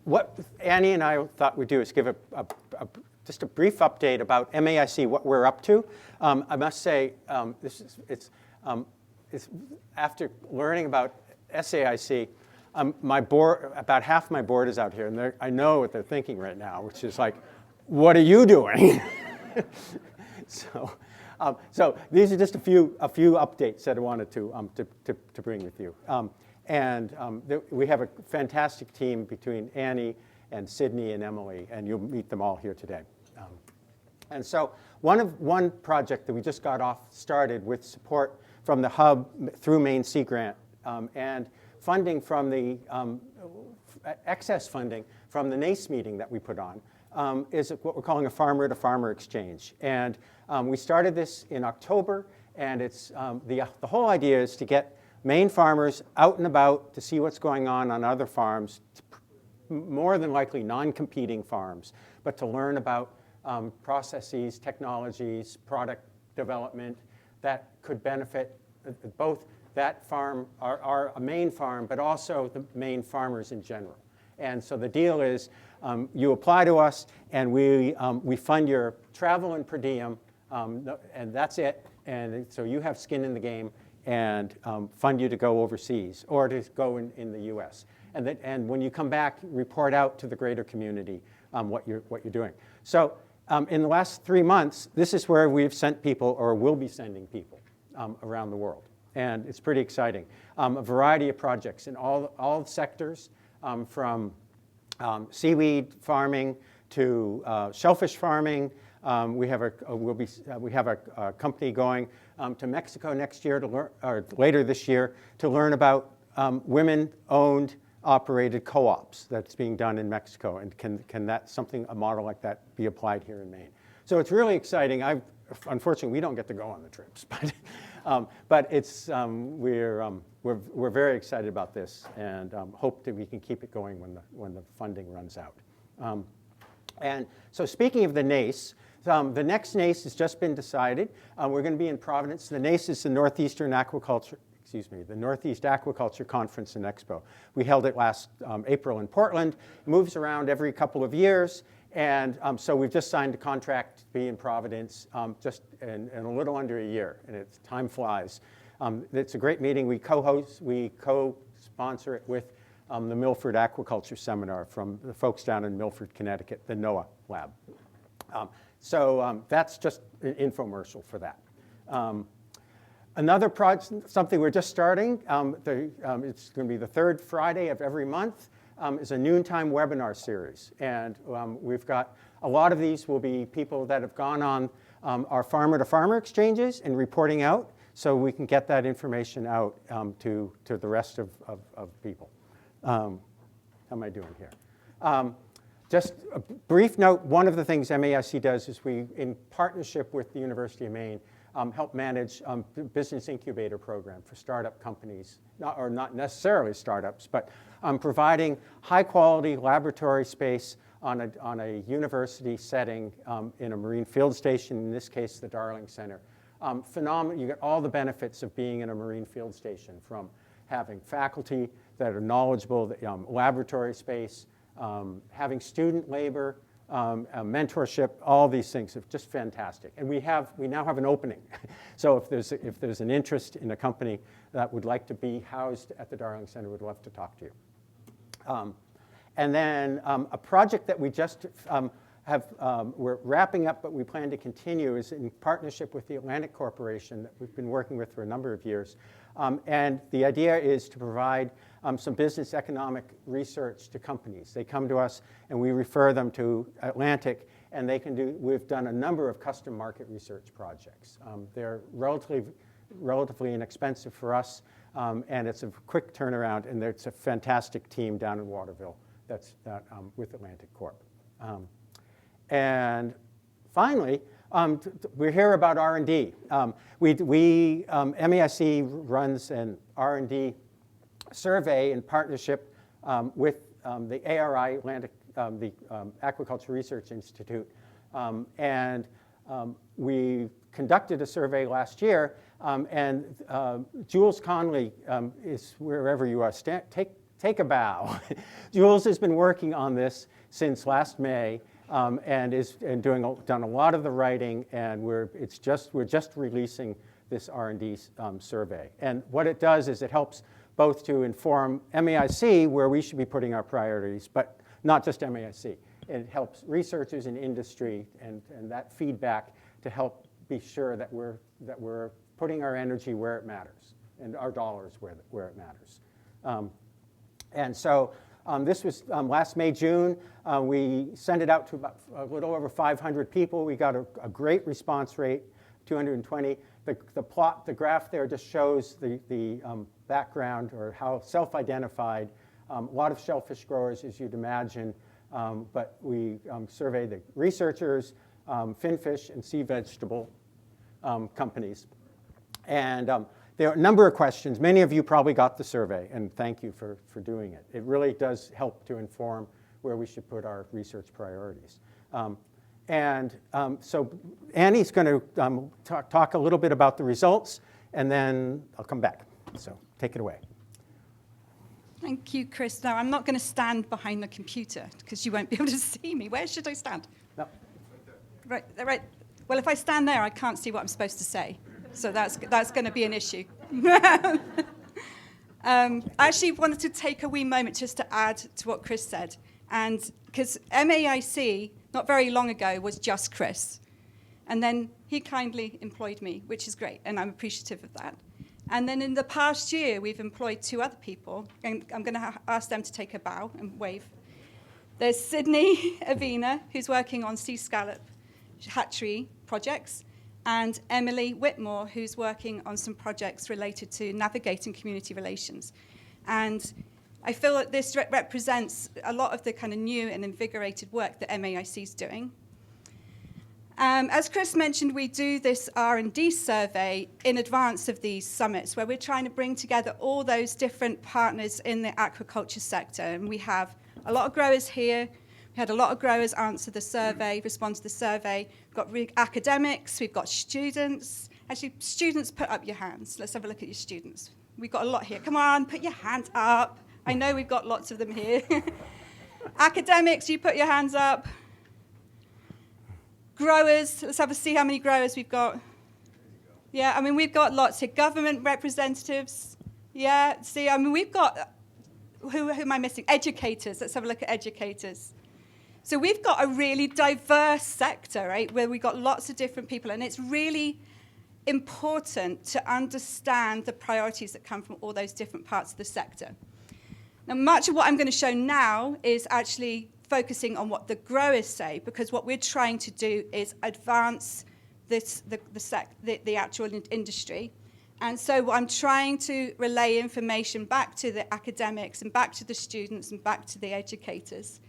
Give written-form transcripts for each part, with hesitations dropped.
what Annie and I thought we'd do is give just a brief update about MAIC, what we're up to. I must say, it's after learning about SAIC, my board, about half my board is out here, and I know what they're thinking right now, which is like, what are you doing? So these are just a few updates that I wanted to bring with you. We have a fantastic team between Annie and Sydney and Emily, and you'll meet them all here today. And so one project that we just got started with support from the Hub through Maine Sea Grant and funding from the excess funding from the NACE meeting that we put on is what we're calling a farmer-to-farmer exchange. And we started this in October, and it's the whole idea is to get Maine farmers out and about to see what's going on other farms, more than likely non-competing farms, but to learn about processes, technologies, product development that could benefit both that farm, our Maine farm, but also the Maine farmers in general. And so the deal is you apply to us, and we fund your travel and per diem, and that's it. And so you have skin in the game, and fund you to go overseas or to go in the U.S. And when you come back, report out to the greater community what you're doing. So in the last 3 months, this is where we've sent people or will be sending people around the world. And it's pretty exciting. A variety of projects in all sectors, from seaweed farming to shellfish farming. We have a company going to Mexico next year to learn, or later this year, to learn about women-owned, operated co-ops that's being done in Mexico, and can a model like that be applied here in Maine? So it's really exciting. Unfortunately, we don't get to go on the trips, but it's we're very excited about this, and hope that we can keep it going when the funding runs out. And so speaking of the NACE, the next NACE has just been decided. We're going to be in Providence. The NACE is the Northeast Aquaculture Conference and Expo. We held it last April in Portland. It moves around every couple of years. And so we've just signed a contract to be in Providence just in a little under a year. And time flies. It's a great meeting. We co-sponsor it with the Milford Aquaculture Seminar from the folks down in Milford, Connecticut, the NOAA lab. So that's just an infomercial for that. Another project, something we're just starting, it's going to be the third Friday of every month, is a noontime webinar series. And we've got a lot of these will be people that have gone on our farmer-to-farmer exchanges and reporting out, so we can get that information out to the rest of people. How am I doing here? Just a brief note, one of the things MAIC does is we, in partnership with the University of Maine, help manage business incubator program for startup companies, not necessarily startups, but providing high quality laboratory space on a university setting in a marine field station, in this case the Darling Center. Phenomenal, you get all the benefits of being in a marine field station, from having faculty that are knowledgeable, laboratory space, having student labor, mentorship, all these things are just fantastic. And we now have an opening. So if there's an interest in a company that would like to be housed at the Darling Center, we'd love to talk to you. And then a project that we just we're wrapping up, but we plan to continue, is in partnership with the Atlantic Corporation that we've been working with for a number of years. And the idea is to provide some business economic research to companies. They come to us and we refer them to Atlantic, and we've done a number of custom market research projects. They're relatively inexpensive for us, and it's a quick turnaround, and it's a fantastic team down in Waterville that's with Atlantic Corp. And finally, we hear about R&D. MAIC runs an R&D survey in partnership with the ARI, Atlantic, the Aquaculture Research Institute. And we conducted a survey last year, and Jules Conley is, wherever you are, take a bow. Jules has been working on this since last May, and done a lot of the writing, and we're just releasing this R&D survey. And what it does is it helps both to inform MAIC where we should be putting our priorities, but not just MAIC. It helps researchers in industry and that feedback to help be sure that we're putting our energy where it matters and our dollars where it matters. And so this was last May, June. We sent it out to about a little over 500 people. We got a great response rate, 220. The graph there just shows the background or how self-identified. A lot of shellfish growers, as you'd imagine, but we surveyed the researchers, finfish and sea vegetable companies. And there are a number of questions. Many of you probably got the survey, and thank you for doing it. It really does help to inform where we should put our research priorities. So Annie's going to talk a little bit about the results, and then I'll come back. So take it away. Thank you, Chris. Now, I'm not going to stand behind the computer because you won't be able to see me. Where should I stand? No. Right. Well, if I stand there, I can't see what I'm supposed to say. So that's going to be an issue. I actually wanted to take a wee moment just to add to what Chris said. And because MAIC, not very long ago, was just Chris. And then he kindly employed me, which is great, and I'm appreciative of that. And then in the past year, we've employed 2 other people, and I'm going to ask them to take a bow and wave. There's Sydney Avina, who's working on sea scallop hatchery projects, and Emily Whitmore, who's working on some projects related to navigating community relations. And I feel that this represents a lot of the kind of new and invigorated work that MAIC is doing. As Chris mentioned, we do this R&D survey in advance of these summits, where we're trying to bring together all those different partners in the aquaculture sector. And we have a lot of growers here. We had a lot of growers answer the survey, respond to the survey. We've got academics, we've got students. Actually, students, put up your hands. Let's have a look at your students. We've got a lot here. Come on, put your hands up. I know we've got lots of them here. Academics, you put your hands up. Growers, let's have a see how many growers we've got. Yeah, I mean, we've got lots here. Government representatives. Yeah, see, I mean, we've got, who am I missing? Educators. Let's have a look at educators. So we've got a really diverse sector, right, where we've got lots of different people, and it's really important to understand the priorities that come from all those different parts of the sector. Now, much of what I'm going to show now is actually focusing on what the growers say, because what we're trying to do is advance the actual industry. And so I'm trying to relay information back to the academics and back to the students and back to the educators.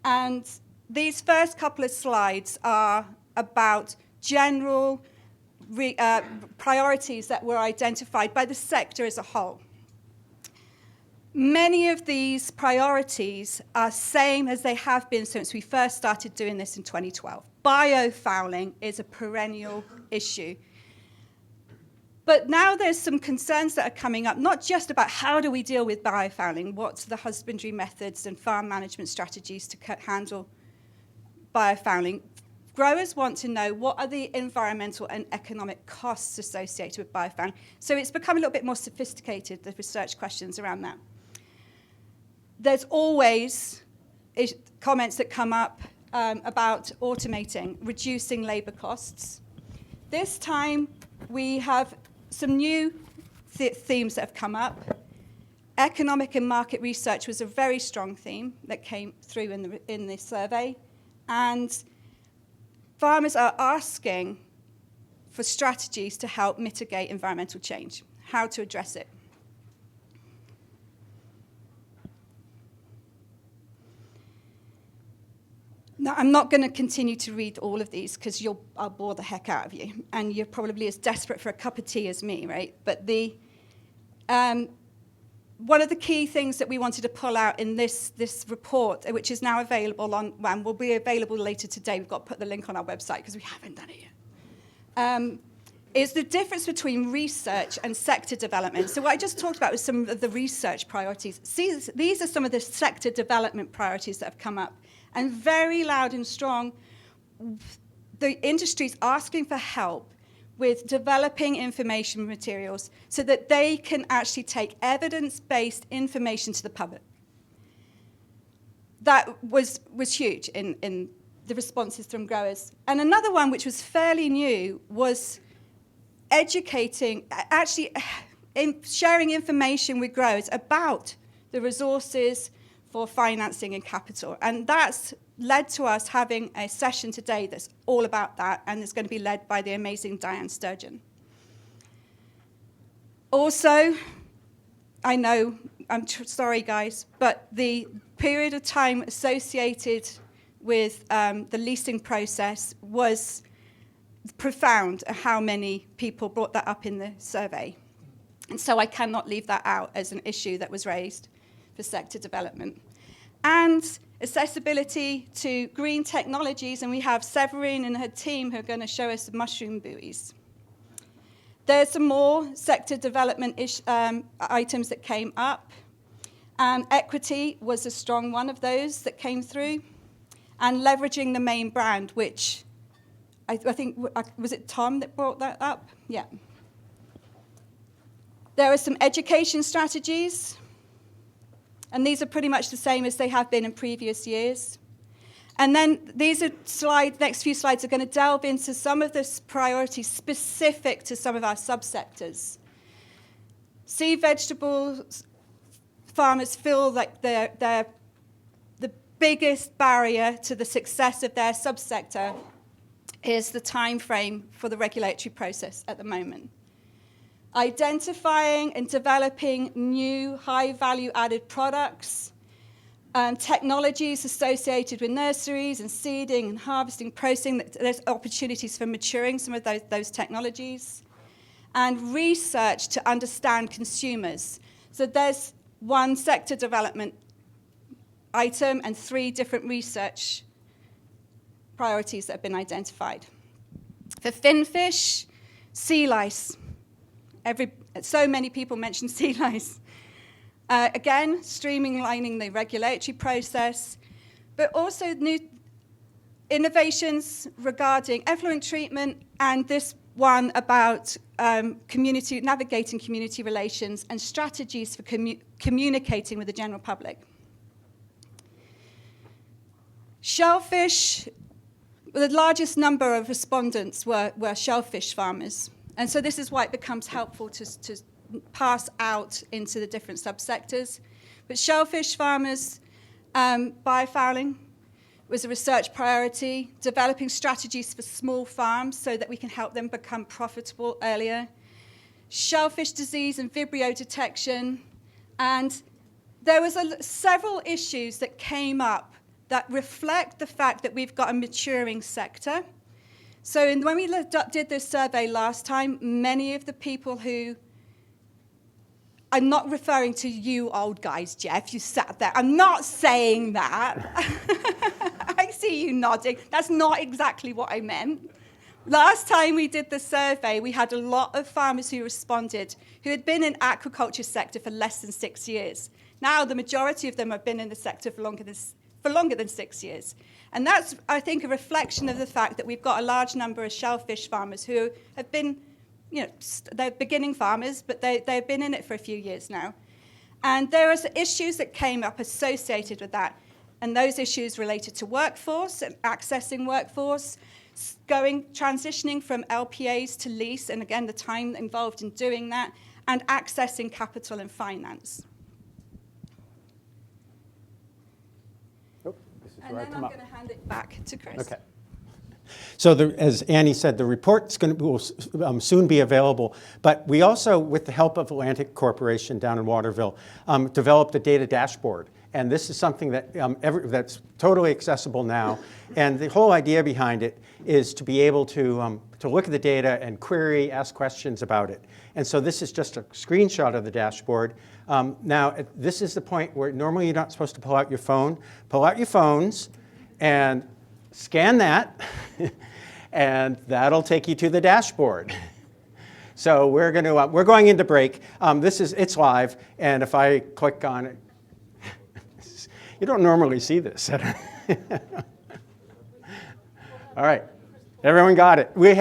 And these first couple of slides are about general priorities that were identified by the sector as a whole. Many of these priorities are same as they have been since we first started doing this in 2012. Biofouling is a perennial issue. But now there's some concerns that are coming up, not just about how do we deal with biofouling, what's the husbandry methods and farm management strategies to handle biofouling. Growers want to know what are the environmental and economic costs associated with biofouling. So it's become a little bit more sophisticated, the research questions around that. There's always comments that come up about automating, reducing labor costs. This time, we have some new themes that have come up. Economic and market research was a very strong theme that came through in this survey. And farmers are asking for strategies to help mitigate environmental change, how to address it. Now, I'm not going to continue to read all of these because I'll bore the heck out of you. And you're probably as desperate for a cup of tea as me, right? But one of the key things that we wanted to pull out in this report, which is now available and will be available later today, we've got to put the link on our website because we haven't done it yet, is the difference between research and sector development. So what I just talked about was some of the research priorities. See, these are some of the sector development priorities that have come up. And very loud and strong, the industry's asking for help with developing information materials so that they can actually take evidence-based information to the public. That was huge in the responses from growers. And another one, which was fairly new, was educating, actually sharing information with growers about the resources for financing and capital. And that's led to us having a session today that's all about that, and it's going to be led by the amazing Diane Sturgeon. Also, I know, I'm sorry guys, but the period of time associated with the leasing process was profound, how many people brought that up in the survey. And so I cannot leave that out as an issue that was raised for sector development. And accessibility to green technologies, and we have Severine and her team who are going to show us the mushroom buoys. There's some more sector development items that came up. Equity was a strong one of those that came through. And leveraging the Maine brand, which I think, was it Tom that brought that up? Yeah. There are some education strategies, and these are pretty much the same as they have been in previous years. And then these are next few slides are going to delve into some of the priorities specific to some of our subsectors. Sea vegetables farmers feel like they're the biggest barrier to the success of their subsector is the time frame for the regulatory process at the moment. Identifying and developing new high-value added products, technologies associated with nurseries and seeding and harvesting, processing, there's opportunities for maturing some of those technologies, and research to understand consumers. So there's one sector development item and 3 different research priorities that have been identified. For finfish, sea lice. So many people mention sea lice. Again, streamlining the regulatory process, but also new innovations regarding effluent treatment, and this one about navigating community relations and strategies for communicating with the general public. Shellfish, the largest number of respondents were shellfish farmers. And so this is why it becomes helpful to pass out into the different subsectors. But shellfish farmers, biofouling was a research priority, developing strategies for small farms so that we can help them become profitable earlier. Shellfish disease and Vibrio detection. And there was several issues that came up that reflect the fact that we've got a maturing sector. So when we did this survey last time, many of the people who, I'm not referring to you old guys, Jeff, you sat there. I'm not saying that. I see you nodding. That's not exactly what I meant. Last time we did the survey, we had a lot of farmers who responded who had been in aquaculture sector for less than 6 years. Now the majority of them have been in the sector for longer than 6 years. And that's, I think, a reflection of the fact that we've got a large number of shellfish farmers who have been, they're beginning farmers, but they've been in it for a few years now. And there are issues that came up associated with that. And those issues related to workforce and accessing workforce, transitioning from LPAs to lease, and again, the time involved in doing that, and accessing capital and finance. And then I'm going to hand it back to Chris. Okay. So as Annie said, the report will soon be available. But we also, with the help of Atlantic Corporation down in Waterville, developed a data dashboard. And this is something that that's totally accessible now. And the whole idea behind it is to be able to look at the data and query, ask questions about it. And so this is just a screenshot of the dashboard. Now, this is the point where normally you're not supposed to pull out your phone. Pull out your phones and scan that, and that'll take you to the dashboard. So we're going into break. It's live, and if I click on it, you don't normally see this. All right, everyone got it. We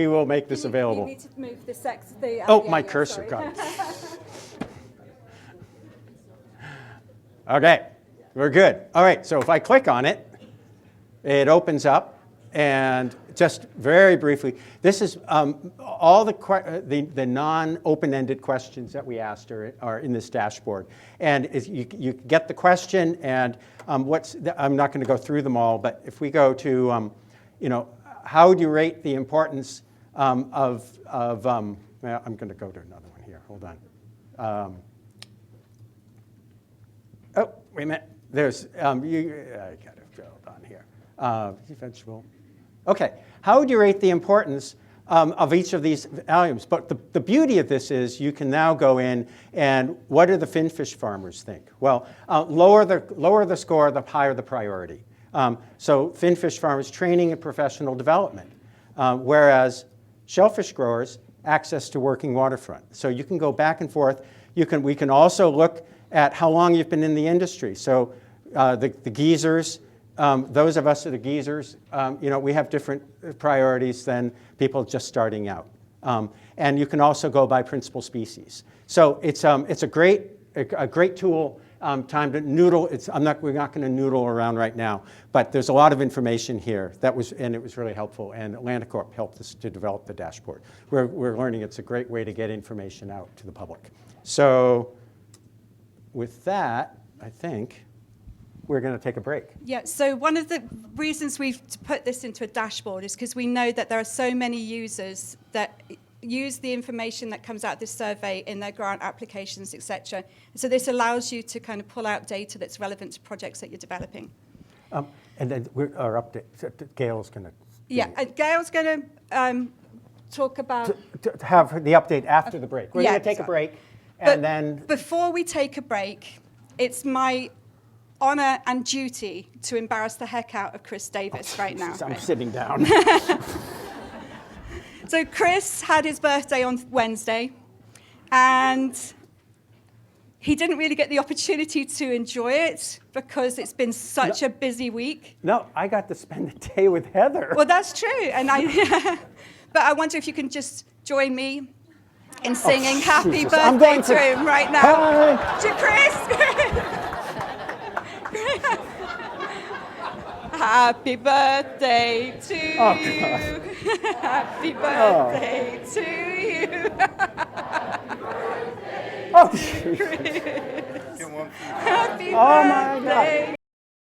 will make this available. You need to move My cursor got it. Okay, we're good. All right, so if I click on it, it opens up, and just very briefly, this is all the non-open-ended questions that we asked are in this dashboard. And you get the question, and I'm not going to go through them all, but if we go to, how do you rate the importance well, I'm going to go to another one here. Hold on. Oh, wait a minute. There's, I got to go on here. Vegetable. Okay, how would you rate the importance of each of these values? But the beauty of this is you can now go in and what do the finfish farmers think? Well, lower the score, the higher the priority. So finfish farmers, training and professional development, whereas shellfish growers, access to working waterfront. So you can go back and forth. We can also look at how long you've been in the industry. So the geezers, those of us that are geezers, we have different priorities than people just starting out. And you can also go by principal species. So it's a great tool. Time to noodle. We're not going to noodle around right now, but there's a lot of information here and it was really helpful. And Atlanticorp helped us to develop the dashboard. We're learning it's a great way to get information out to the public. So with that, I think we're going to take a break. Yeah, so one of the reasons we've put this into a dashboard is because we know that there are so many users that use the information that comes out of this survey in their grant applications, etc. So this allows you to kind of pull out data that's relevant to projects that you're developing. And then our update, Gail's going to... Yeah, Gail's going to talk about... To have the update after the break. We're going to take a break, and then... Before we take a break, it's my honor and duty to embarrass the heck out of Chris Davis right now. I'm sitting down. So Chris had his birthday on Wednesday, and he didn't really get the opportunity to enjoy it because it's been such a busy week. No, I got to spend the day with Heather. Well, that's true, but I wonder if you can just join me in singing Happy Birthday to him right now. Hi. To Chris. Happy birthday to you. Happy birthday to you. Oh, Happy birthday.